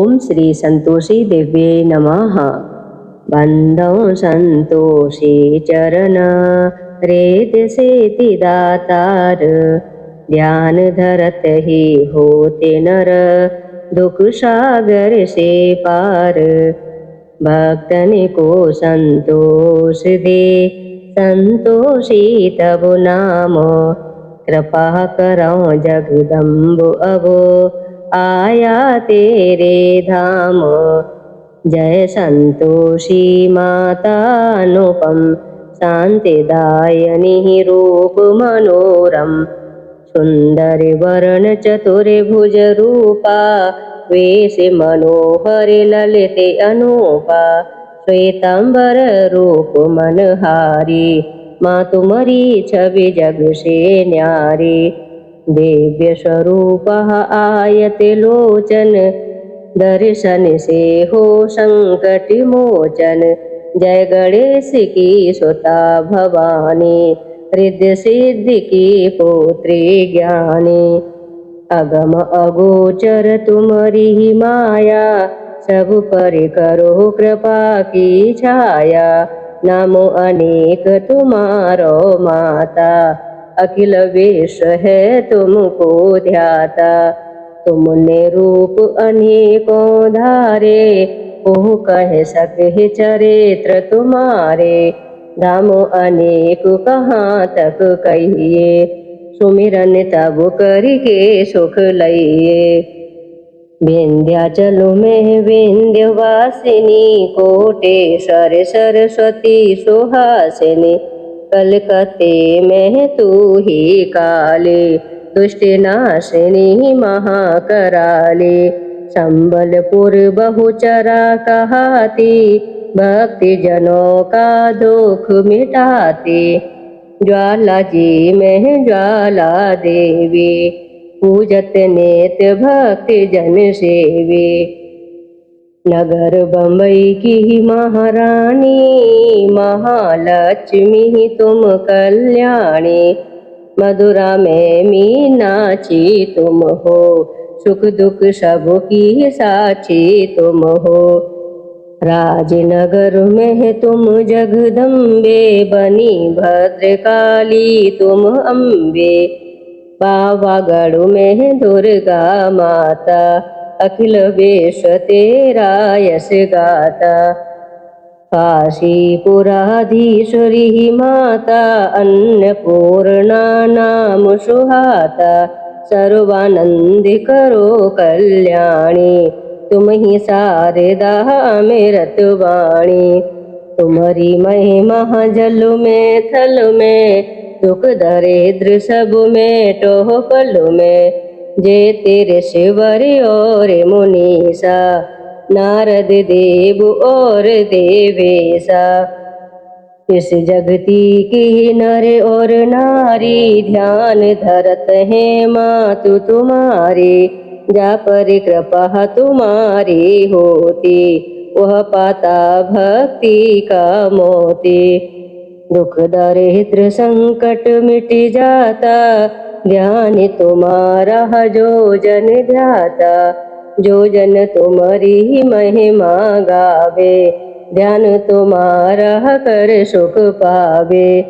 ओम श्री संतोषी देव्ये नमः। बंधौ संतोषी चरण रेत सेति दातार, ध्यान धरत ही होते नर दुख सागर से पार। भक्तन को संतोष दे संतोषी तब नाम, कृपा करो जगदम्ब अब आया तेरे धाम। जय संतोषी माता अनुपम, शांतिदायिनी रूप मनोरम। सुंदर वर्ण चतुर्भुज रूपा, वेश मनोहर ललिते अनूपा। श्वेतांबर रूप मनहारी, माँ तुम्हारी छवि जग से न्यारी। दिव्य स्वरूप आयत लोचन, दर्शन से हो संकट मोचन। जय गणेश की सुता भवानी, रिद्धि सिद्धि की पुत्री ज्ञानी। अगम अगोचर तुम्हारी माया, सब पर करो कृपा की छाया। नामो अनेक तुम्हारो माता, अखिल विश्व है तुमको ध्याता। तुमने रूप अनेकों धारे, ओह कह सके चरित्र तुम्हारे। धामो अनेक कहाँ तक कहिए, सुमिरन तब करके सुख लइए। विंध्याचल में विंध्यवासिनी, कोटेश्वर सरस्वती सुहासिनी। कलकत्ते में तू ही काली, दुष्ट नाशिनी महाकराली। संबलपुर बहुचरा कहाती, भक्ति जनों का दुख मिटाती। ज्वाला जी में ज्वाला देवी, पूजत नित्य भक्ति जन सेवी। नगर बम्बई की महारानी, महालक्ष्मी तुम कल्याणी। मधुरा में मीनाक्षी तुम हो, सुख दुख सबकी साक्षी तुम हो। राजनगर में तुम जगदम्बे, बनी भद्रकाली तुम अम्बे। पावागढ़ में दुर्गा माता, अखिल विश्व तेरा यश गाता। काशीपुराधीश्वरी माता, अन्नपूर्णा नाम सुहाता। सर्वानंद करो कल्याणी, तुम ही शारदा अमृत वाणी। तुम्हारी महिमा जल में थल में, दुख दरिद्र सब में टोह पल में। जे तेरे शिवर और मुनीसा, नारद देव और देवेशा। इस जगती की नर और नारी, ध्यान धरत है मातु तुम्हारी। जा पर कृपा तुम्हारी होती, वह पाता भक्ति का मोती। दुख दरिद्र संकट मिट जाता, ध्यान तुम्हारा जो जन ध्याता। जो जन तुम्हारी महिमा गावे, ध्यान तुम्हारा कर सुख पावे।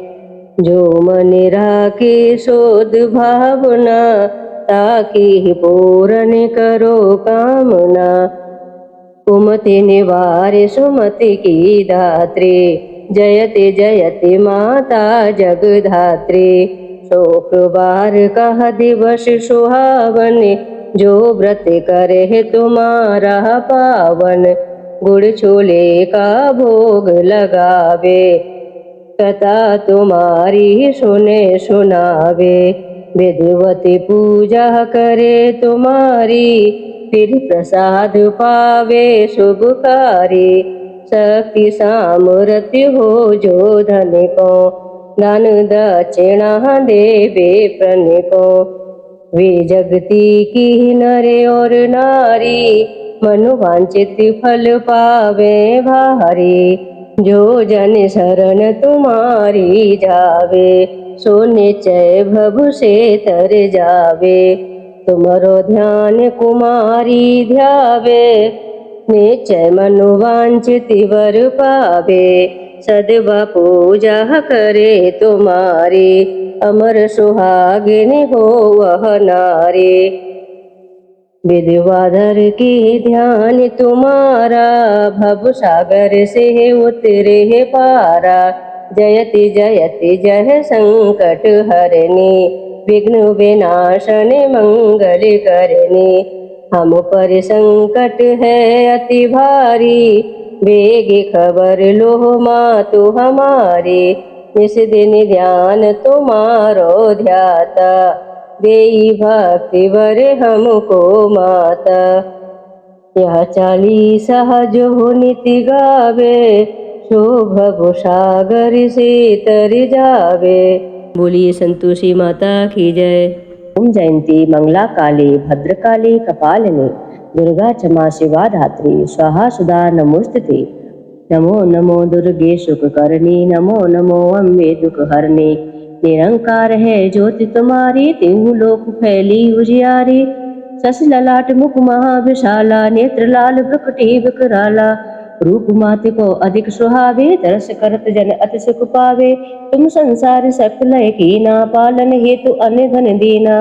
जो मन राखे शोध भावना, ताकि पूर्ण करो कामना। कुमति निवार सुमति की दात्री, जयति जयति माता जगधात्री। शुक्रवार का दिवस सुहावन, जो व्रत करे तुम्हारा पावन। गुड़ छोले का भोग लगावे, कथा तुम्हारी सुने सुनावे। विधिवती पूजा करे तुम्हारी, फिर प्रसाद पावे शुभकारी। शक्ति सामर्थ्य हो जो धन को, दान दक्षिणा देवे प्रण को। वे जगती की नर और नारी, मनोवांछित फल पावे भारी। जो जन शरण तुम्हारी जावे, सो निश्चय भव से तर जावे। तुमरो ध्यान कुमारी ध्यावे, निश्चय मनोवांछित वर पावे। सदवा पूजा करे तुम्हारी, अमर सुहागिनी हो वह नारी। विद्याधर की ध्यान तुम्हारा, भव सागर से उतरे है पारा। जयति जयति जय संकट हरनी, विघ्न विनाशनि मंगल करनी। हम पर संकट है अति भारी, बेगी खबर लो मातु हमारी। निस दिन ध्यान तुम्हारो ध्याता, देई भक्ति वर हमको माता। यह चालीसा जो निति गावे, शोभ सागर से तर जावे। बोलिए संतोषी माता की जय। ओम जयंती मंगला काली भद्रकाली कपालिनी, दुर्गा क्षमा शिवा धात्री, स्वाहा सुधा नमोस्तुते। नमो नमो दुर्गे सुखकरणी, नमो नमो अम्बे दुख हरणी। निरंकार है ज्योति तुम्हारी, तेहु लोक फैली उजियारी। सस ललाट मुख महाविशाला, नेत्र लाल प्रकटी विकराला। रूप माते को अधिक सुहावे, दर्श करत जन अति सुख पावे। तुम संसार सकल कीना, पालन हेतु अन्न धन दीना।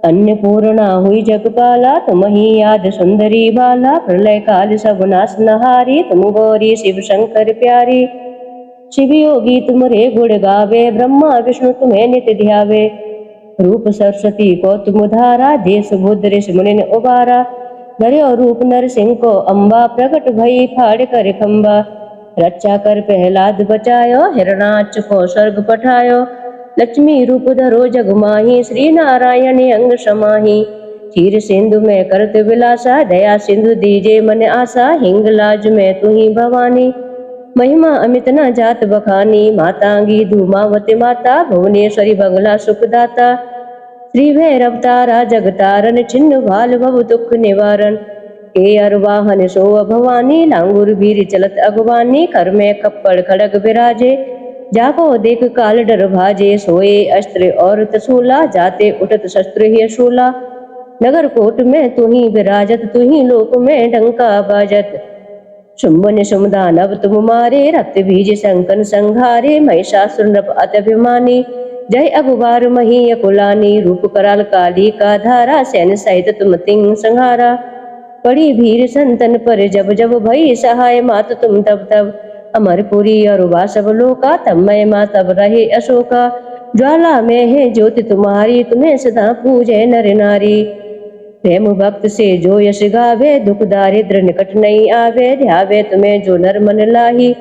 अन्नपूर्णा हुई जगपाला, तुम ही याद सुंदरी बाला। प्रलय काल सब नाश नहारी, तुम गौरी शिव शंकर प्यारी। शिव योगी तुमरे गुण गावे, ब्रह्मा विष्णु तुम्हें नित्य ध्यावे। रूप सरस्वती को तुम धारा, देश बुद्ध ऋषि मुनि उबारा। धर्यो रूप नरसिंह को अम्बा, प्रकट भई फाड़ कर खम्बा। रक्षा कर प्रहलाद बचायो, हिरणाक्ष को स्वर्ग पठायो। लक्ष्मी रूप धरो जग माही, श्री नारायण अंग समाही। क्षीर सिंधु में करत विलासा, दया सिंधु दीजे मन आशा। हिंगलाज में तू ही भवानी, महिमा अमित न जात बखानी। मातांगी धूमावती माता, भुवनेश्वरी बंगला सुखदाता। श्री भैरव तारा जगतारण, छिन्न भाल भव दुख निवारण। के अरवाहन सो भवानी, लांगुर भीर चलत अगवानी। कर में कप्पड़ खड़ग विराजे, जाको देख काल डर भाजे। सोए अस्त्र और त्रिशूला, जाते उठत शस्त्र ही शूला। नगर कोट में तू ही विराजत, तू ही लोक में डंका बाजत। शुंभन शुंभदानव तुम मारे, रक्त बीज संकन संघारे। महिषासुर नृप अत्यभिमानी, जय अगुबार मही अकुलानी। रूप कराल काली का धारा, सैन्य सहित तुम तिंग संहारा। पड़ी भीड़ संतन पर जब जब, भई सहाय मात तुम तब तब। अमरपुरी और सब लोका, तब मैं माँ तब रहे अशोका। ज्वाला में है ज्योति तुम्हारी, तुम्हें सदा पूजे नर नारी। प्रेम भक्त से जो यश गावे, दुख दारिद्र निकट नहीं आवे। ध्यावे तुम्हें जो नर मन लाही,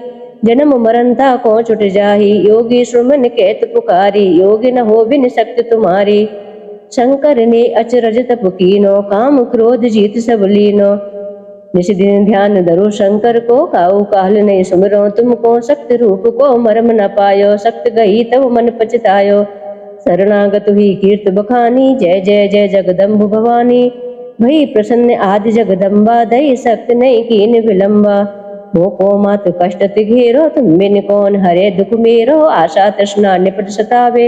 जन्म मरनता को छुट जाही। योगी सुमन कहत पुकारी, योगी न हो बिन शक्ति तुम्हारी। शंकर ने अचरज तप कीनो, काम क्रोध जीत सब लीनो। निस दिन ध्यान धरो शंकर को, काऊ काल नहीं सुमरो तुमको। शक्ति रूप को मरम न पायो, शक्ति गई तब मन पछतायो। शरणागत हुई कीर्त बखानी, जय जय जय जगदम्ब भवानी। भई प्रसन्न आदि जगदम्बा, दई शक्ति नहीं कीन विलंबा। मोको मात कष्ट घेरो, तुम बिन कौन हरे दुख मेरो। आशा तृष्णा निपट सतावे,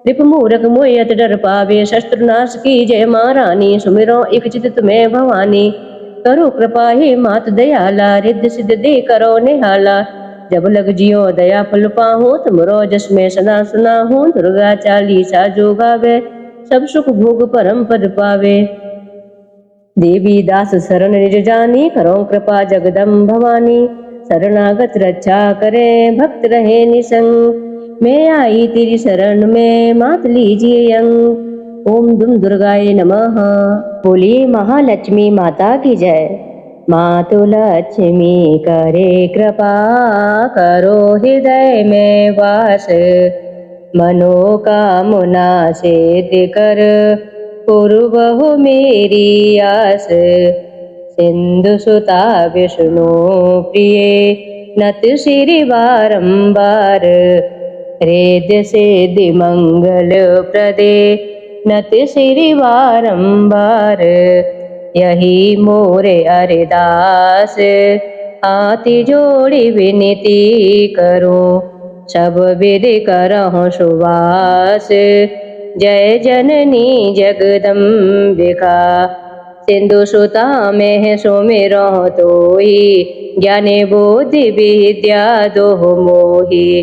रिप मूरख मोयत डर पावे। शस्त्र नाश की जय महारानी, सुमिरो एक चित तुम्हें भवानी। करो कृपा ही मात दयाला, रिद्ध सिद्ध दे करो निहाला। जब लग जियो दया फल पाहूं, तुमरो जस में सदा सुना हूँ। दुर्गा चालीसा जो गावे, सब सुख भोग परम पद पावे। देवी दास शरण निज जानी, करो कृपा जगदम भवानी। शरणागत रक्षा करे, भक्त रहे निसंग। मैं आई तेरी शरण में, मात लीजिए अंग। ओम दुम दुर्गाय नमः। बोलिए महालक्ष्मी माता की जय। मातु लक्ष्मी करे कृपा, करो हृदय में वास। मनोकामना सिद्ध कर, पूर्वहु मेरी आस। सिंधु सुता विष्णु प्रिय, नत सिरि बारंबार। हृदय सिद्धि मंगल प्रदे, नत सिरि बारंबार। यही मोरे अरदास, हाथी जोड़ी विनती करो। सब विधि करहु सुवास, जय जननी जगदम्बिका। सिंधु सुता में सुमिरो तोई, ज्ञानी बुद्धि विद्या दोह मोही।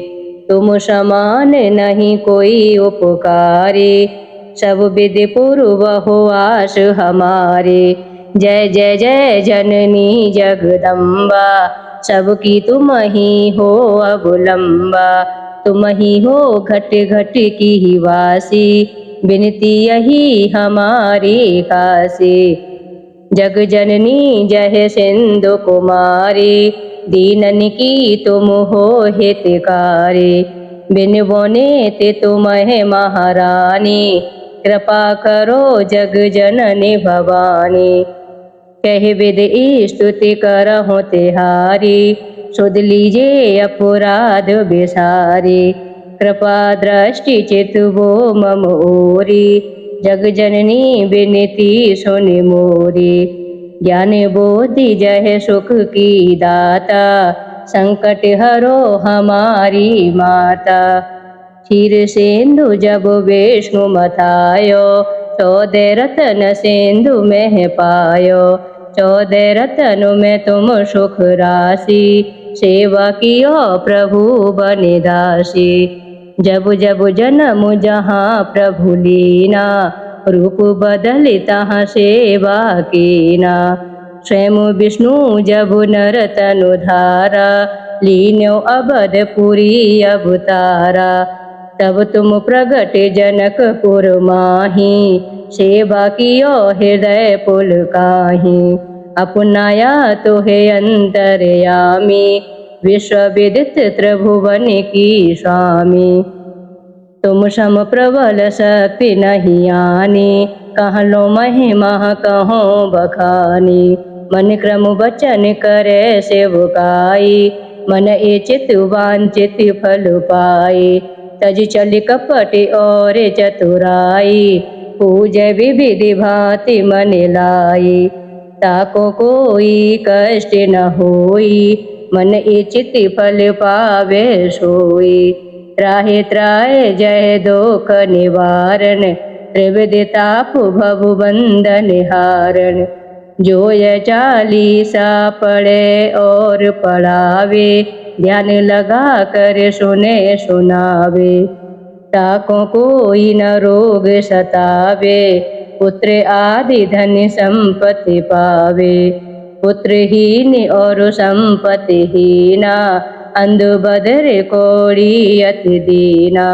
तुम समान नहीं कोई उपकारी, सब विधि पूर्व हो आस हमारी। जय जय जय जननी जगदम्बा, सबकी तुम ही हो अवलंबा। तुम ही हो घट घट की ही वासी, विनती यही हमारी काशी। जग जननी जय सिंधु कुमारी, दीनन की तुम हो हितकारी। बिन बोने ते तुम है महारानी, कृपा करो जग जननी भवानी। कह विद स्तुति करहु तिहारी, सुध लीजिए अपराध बिसारी। कृपा दृष्टि चितवो मम ओरी, जग जननी विनती सुनि मोरी। ज्ञान बोधि जय सुख की दाता, संकट हरो हमारी माता। क्षीर सिंधु जब विष्णु मथायो, 14 रतन सिंधु में पायो। 14 रतन में तुम सुख राशि, सेवा कियो प्रभु बनिदासी। जब जब जन्म जहाँ प्रभु लीना, रूप बदल तहाँ सेवा कीना। स्वयं विष्णु जब नर तनु धारा, लीन्यो अवधपुरी अवतारा। तब तुम प्रगट जनकपुर माही, सेवा कियो हृदय पुलकाही। अपनाया तो है अंतर्यामी, विश्व विदित त्रिभुवन की स्वामी। तुम सम प्रबल शक्ति नहीं आनी, कह लो महिमा कहो बखानी। मन क्रम वचन करे सेवकाई, मन ए चित वांछित फल पाई। तज चल कपट और चतुराई, पूजय विविधि भांति मन लाई। ताको कोई कष्ट न होई, मन इचित फल पावे सोई। त्राहि त्राय जय दोख निवारण, त्रिविधि ताप भव बंधन हारण। जो यह चालीसा पढ़े और पढ़ावे, ध्यान लगा कर सुने सुनावे। ताको कोई न रोग सतावे, पुत्र आदि धन संपत्ति पावे। पुत्रहीन और संपत्तिहीना, अंध बदर कोड़ी अति दीना।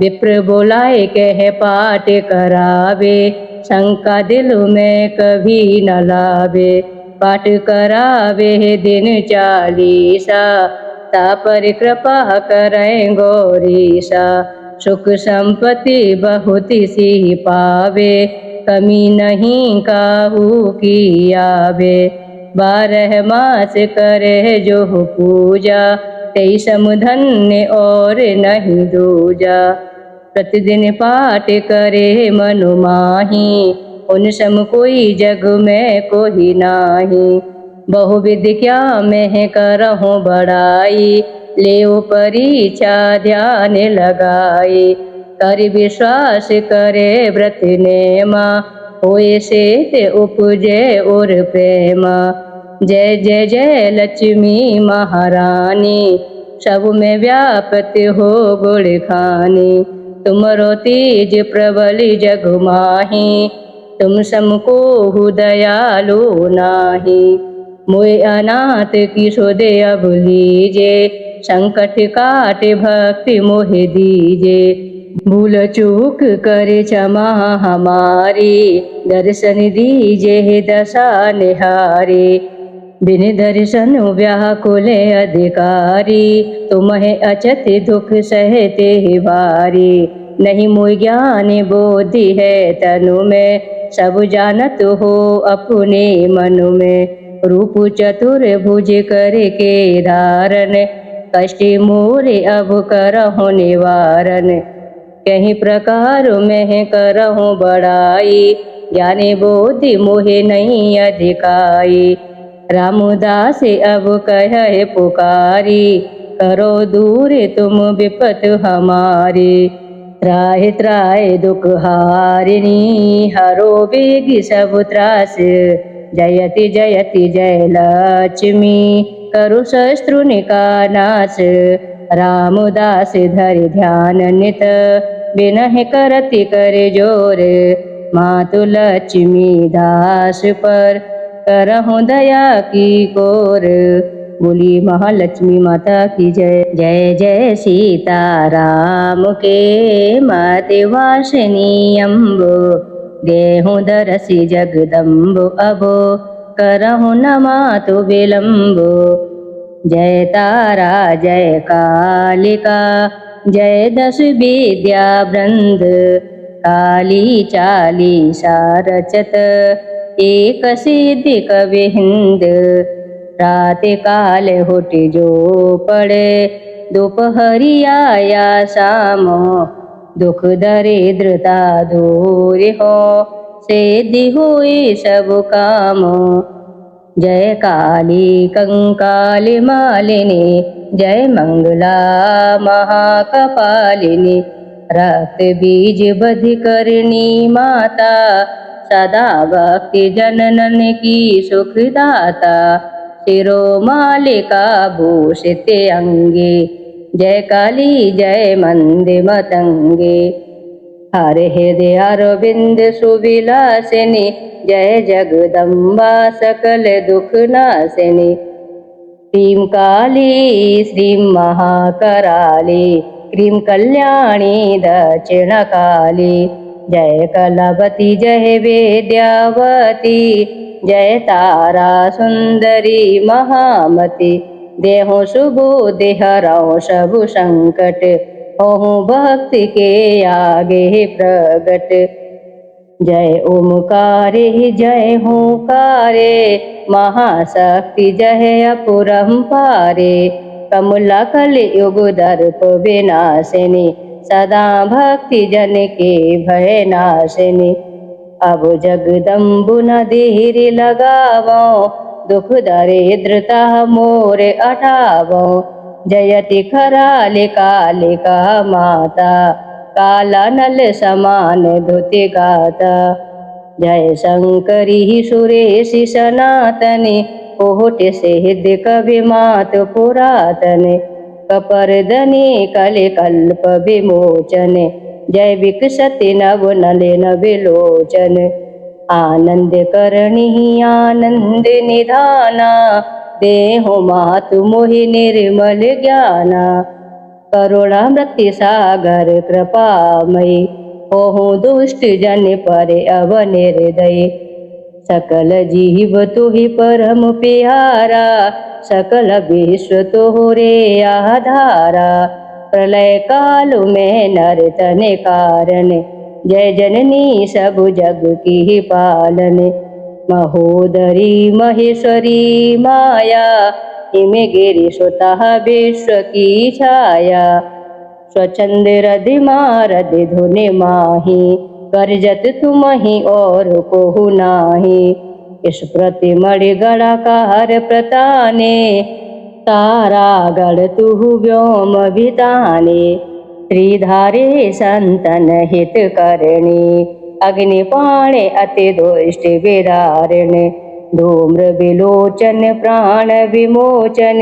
विप्र बोलाए कह पाठ करावे, शंका दिल में कभी न लावे। पाठ करावे दिन 40, तापर कृपा करें गौरीसा। सुख संपत्ति बहुत सी पावे, कमी नहीं काहू की आवे। 12 मास करे जो पूजा, 23 धन्य और नहीं दूजा। प्रतिदिन पाठ करे मनु माही, उन सम कोई जग में कोई नाही। बहुविध क्या मैं करहूँ बड़ाई, ले परीक्षा ध्यान लगाई। कर विश्वास करे व्रत नेमा, होए से ते उपजे और प्रेमा। जय जय जय लक्ष्मी महारानी, सब में व्यापत हो गुण खानी। तुमरो तेज प्रबल जग माही, तुम समको दयालु नाही। मोय अनाथ की सुध अब लीजे, संकट काट भक्ति मोह दीजे। भूल चूक करे क्षमा हमारी, दर्शन दीजे दशा निहारी। बिन दर्शन व्याकुल अधिकारी, तुम्हें अचत दुख सहते भारी। नहीं मोय ज्ञान बोधि है तनु में, सब जानत हो अपने मनु में। रूप चतुर भुज कर के धारण, कष्ट मोरे अब करहु निवारण। कहीं प्रकार में करहु बड़ाई, ज्ञानी बोधि मोहे नहीं अधिकाई। रामदास अब कह पुकारी, करो दूर तुम विपत हमारी। त्राहि त्राहि दुख हारिणी हरो बेगी सब त्रास जयति जयति जय लक्ष्मी करु शत्रु का नाश रामदास धरि ध्यान नित बिनहि करति कर जोर मातु लक्ष्मी दास पर करहु दया की कोर। बोली महालक्ष्मी माता की जय। जय जय सीता राम के माते वासिनी अम्बो देहु दरसी जगदम्बो अबो करहु न मातु विलम्बो। जय तारा जय कालिका जय दश विद्या वृंद काली चालीसा रचत एक सिद्धि कवि हिंद। रात काल होटी जो पड़े दोपहरिया या शाम दुख दरिद्रता दूर हो सिद्धि हुई सब काम। जय काली कंकाली मालिनी जय मंगला महाकपालिनी रक्त बीज बध करनी माता सदा भक्ति जननन की सुखदाता। शिरोमालिका भूषित अंगे जय काली जय मंदे मतंगे। हर हृदय अरविंद सुविलासिनी जय जगदम्बा सकल दुख नाशिनी। श्रीं काली श्रीं महाकराली क्रीं कल्याणी दक्षिण काली जय कलावती जय वेद्यावती जय तारा सुंदरी महामती। देहो सुबुद्धि हरौ सबु संकट होहु भक्ति के आगे प्रगट। जय ओमकारे जय हुंकारे महाशक्ति जय अपरंपारे। कमला कलयुग दर्प विनाशिनी सदा भक्ति जन के भय नाशिनी। अब जगदम्बु न देरि लगावो दुख दरिद्रता मोरे अटावो। जयति कराले कालिका माता काला नल समान धुति गाता। जय शंकरी सुरेशि सनातनी कोटि सिद्ध कवि मात पुरातन। कपर्दनी कलि कल्प विमोचन जय विकसति नव नलिन विलोचन। आनंद करणी आनंद निधाना देहु मातु मोहि निर्मल ज्ञाना। करुणामृति सागर कृपामयी होहु दुष्ट जन पर अव निर्दयी। सकल जीव तुहि परम प्यारा सकल विश्व तोहरे आधारा। प्रलय काल में नर तन कारण जय जननी सब जग की पालन। महोदरी महेश्वरी माया हिमे गिरि सुतः विश्व की छाया। स्वच्छंद रधि मारधि धुनि माही करजत तुमहि और कोहु नाही। इस प्रति मणि गणाकार प्रताने तारा गढ़ तुहु व्योम विताने। श्रीधारे संतन हित करणी अग्निपाणे अति दुष्ट विदारिणे। धूम्र विलोचन प्राण विमोचन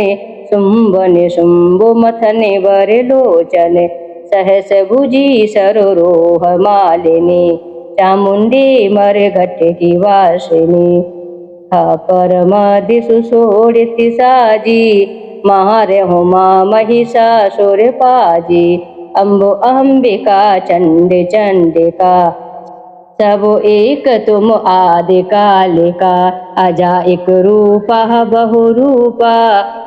शुंभन शुंभु मथन वर लोचन। सहस भुजी सरोह मालिनी चामुंडी मरघट की वासिनी। हा परमादि सुसोड़िति साजी मारे हुमा महिषासुर पाजी। अम्बो अंबिका चंड चंडिका सब एक तुम आदि कालिका। अजा एक रूपा बहु रूपा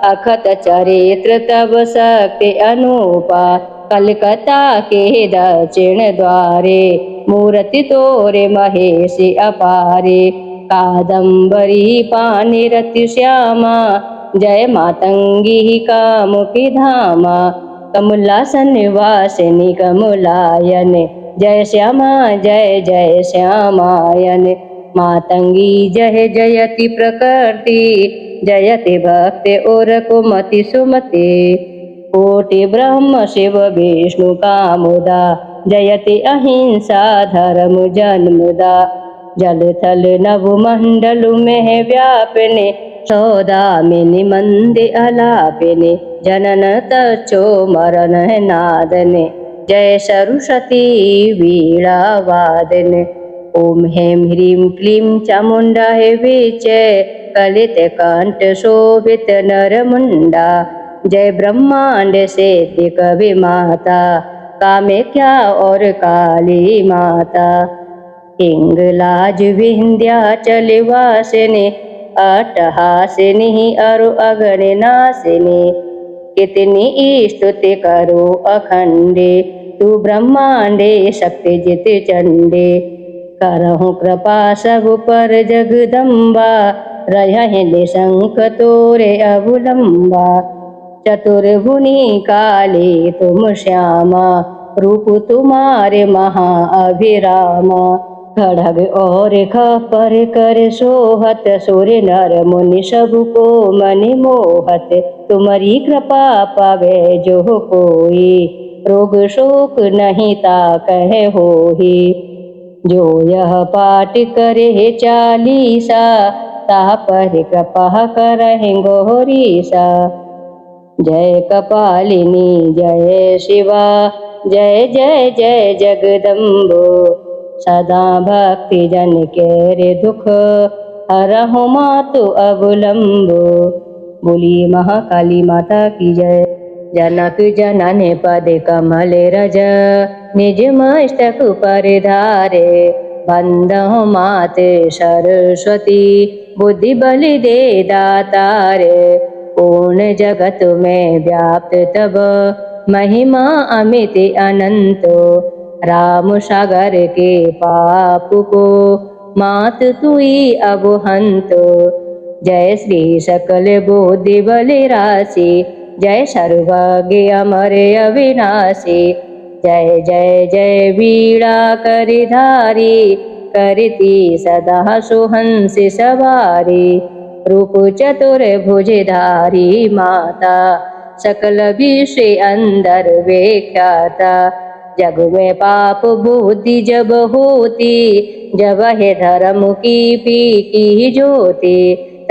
अखत चरित्र तब शक्ति अनूपा। कलकत्ता के दक्षिण द्वारे मूर्ति तोरे महेशी अपारे। कादम्बरी पानी रति श्यामा जय मातंगी कामुकी धामा। कमलासन वासिनी कमलायन जय श्यामा जय जय श्यामायन। मातंगी जय जयति प्रकृति जयति भक्ति और कुमति सुमति। कोटि ब्रह्म शिव विष्णु कामुदा जयति अहिंसा धर्म जन्मदा जल थल नभ मंडल में व्यापने सौदामिनी मंदे अलापिने जनन तचो मरण नादने जय सरस्वती वीणा वादन ओम हेम ह्रीं क्लीं चामुंडा हे विचय कलित कंठ शोभित नर मुंडा जय ब्रह्मांड सिद्धि कवि माता कामेख्या और काली माता हिंगलाज विंध्याचल वासिनी अट्टहासिनी अरु अगणि नासिनी कितनी स्तुति करो अखंडे तू ब्रह्मांडे शक्ति जित चंडे करहु कृपा सब पर जगदम्बा रहहि निशंक तोरे अवलंबा चतुर्भुनि काली तुम श्यामा रूप तुम्हारे महा अभिरामा खड़ग और खपर कर सोहत सूर्य नर मुनि सब को मनि मोहत तुम्हारी कृपा पावे जो कोई रोग शोक नहीं ताकह होही जो यह पाठ करे चालीसा ता पर कृपा करहि गौरीसा जय कपालिनी जय शिवा जय जय जय जगदम्बो सदा भक्ति जन के दुख हरहु मातु अवलंबो। बोली महाकाली माता की जय। जनक जनन पद कमल रज निज मस्तक पर धारे बंदहु मात सरस्वती बुद्धि बलि दे दातारे पूर्ण जगत में व्याप्त तब महिमा अमित अनंतो राम सागर के पाप को मात तुई अब हंतो जय श्री सकल बुद्धि बलि राशि जय सर्वज्ञ अमर अविनाशी जय जय जय वीणा करिधारी करती सदा सुहंस सवारी रूप चतुर्भुजधारी माता सकल विषय अंदर व्याख्याता जग में पाप बुद्धि जब होती जब है धर्म की पी की ज्योति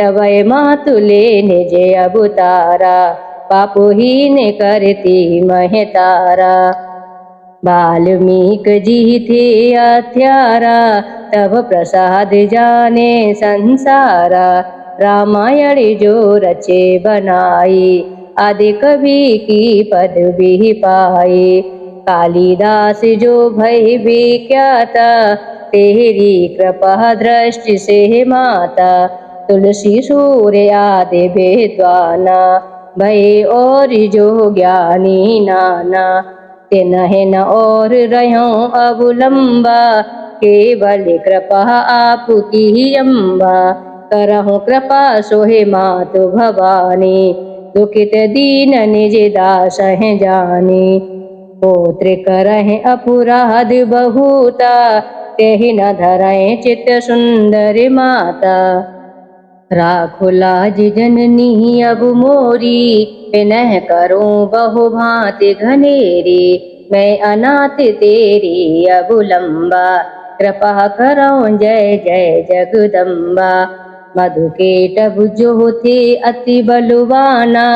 तब मातुले निज अवतारा पापहीन करती महतारा वाल्मीकि जी थे हत्यारा तब प्रसाद जाने संसारा रामायण जो रचे बनाई आदि कवि की पदवी पाई कालिदास जो भय विख्याता तेरी कृपा दृष्टि से माता तुलसी सूर्य आदि विद्वाना भय और जो ज्ञानी नाना तिन्ह न और रहो अवलंबा केवल कृपा आपकी अम्बा करहु कृपा सोहे मातु भवानी दुखित दीन निज दास हैं जानी पुत्र करहि अपराध बहुता तेहि न धरहि चित सुंदर माता राखो लाज जननी अब मोरी विनह करूं बहु भांति घनेरी मैं अनाथ तेरी अवलंबा कृपा करो जय जय जगदम्बा मधु के टब जो थे अति बलवाना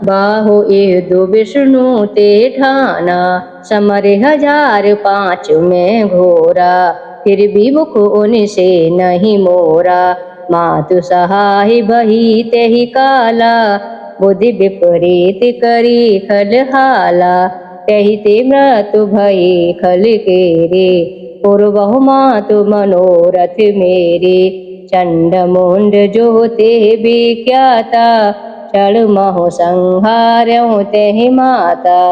बाहो दो विष्णु ते ठाना समर 1005 में घोरा फिर भी मुख उनसे नहीं मोरा मातु सहाय बही ते ही काला बुद्धि विपरीत करी खल हाला तही ते मृत्यु भई खल केरे पूर्वहु मातु मनोरथ मेरे चंड मुंड जो ते विख्याता चढ़ महो संहार्यों ते माता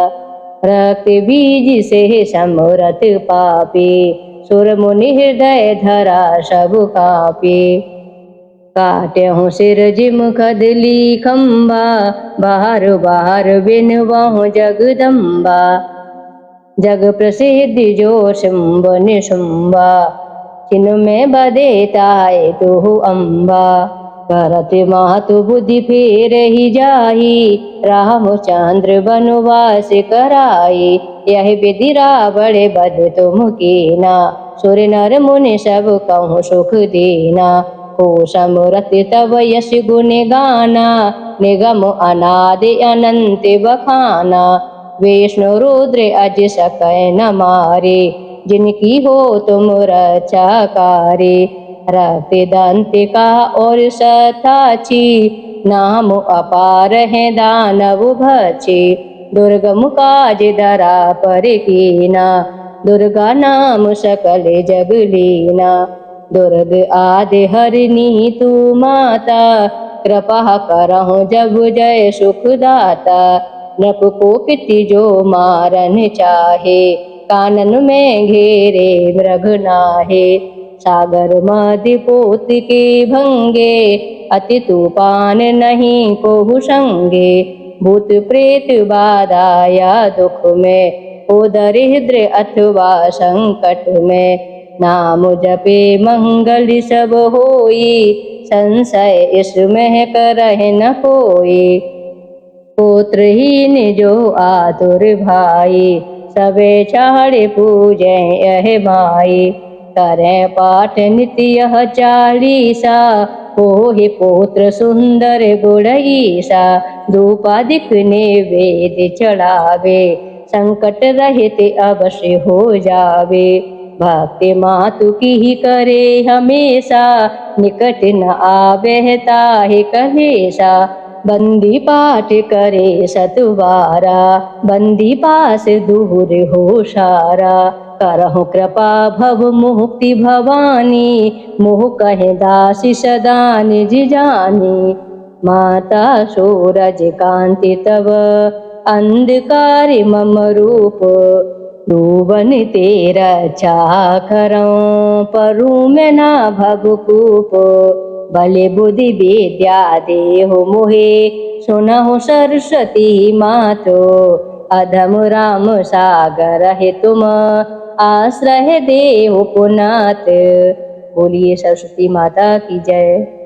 रक्त बीज से समरथ पापे सुर मुनि हृदय धरा सब कापे काटे हूँ सिर जिम कदली खम्बा बाहर बाहर बिन वहु जगदम्बा जग प्रसिद्ध जो शुंभ निशुंबा चिन्ह में बदे ताए तू अम्बा भरत मातु बुद्धि फेर ही जाही, रामचंद्र वनवास कराई। यह विधि रावण बध तुम कीना, सुर नर मुनि सब कहूँ सुख देना। हो समरथ तब यश गुण गाना, निगम अनादि अनंत बखाना। विष्णु रुद्र अज सकै न मारे, जिनकी हो तुम रक्षा कारी। रक्त दंत का और सताची, नाम अपार है दानव भक्षी। दुर्गम काज धरा पर कीना, दुर्गा नाम सकल जग लीना। दुर्ग आदि हरिणी तू माता, कृपा करहु जब जय सुख दाता। नृप को पिति जो मारन चाहे, कानन में घेरे मृग नाहे। सागर मध्य पोत के भंगे, अति तूफान नहीं कोहु संगे। भूत प्रेत बाधाया दुख में, ओ दरिद्र अथवा संकट में। नाम जपे मंगल सब होई, संशय इसमें करह न कोई। पुत्रहीन जो आतुर भाई, सबे चाड़े पूजे यह माई। करें पाठ नित्य यह चालीसा, होहि पुत्र सुंदर गुण ईसा। धूपादिक नैवेद चढ़ावे, संकट रहित अवश्य हो जावे। भक्ति मातु की ही करे हमेशा, निकट न आवे ताहि कलेसा। बंदी पाठ करे सतवारा, बंदी पास दूर हो सारा। करहु कृपा भव मुक्ति भवानी, मोह कहे दासी सदा निज जानी। माता सूरज कांति तव, अंधकार मम रूप। डूबन तेरा रक्षा करऊं, परू में ना भवकूप। बले बुद्धि विद्या देहु मोहे, सुनहु सरस्वती मातो। अधम राम सागर है तुम, आश्रय देहु पुनात। बोलिए सरस्वती माता की जय।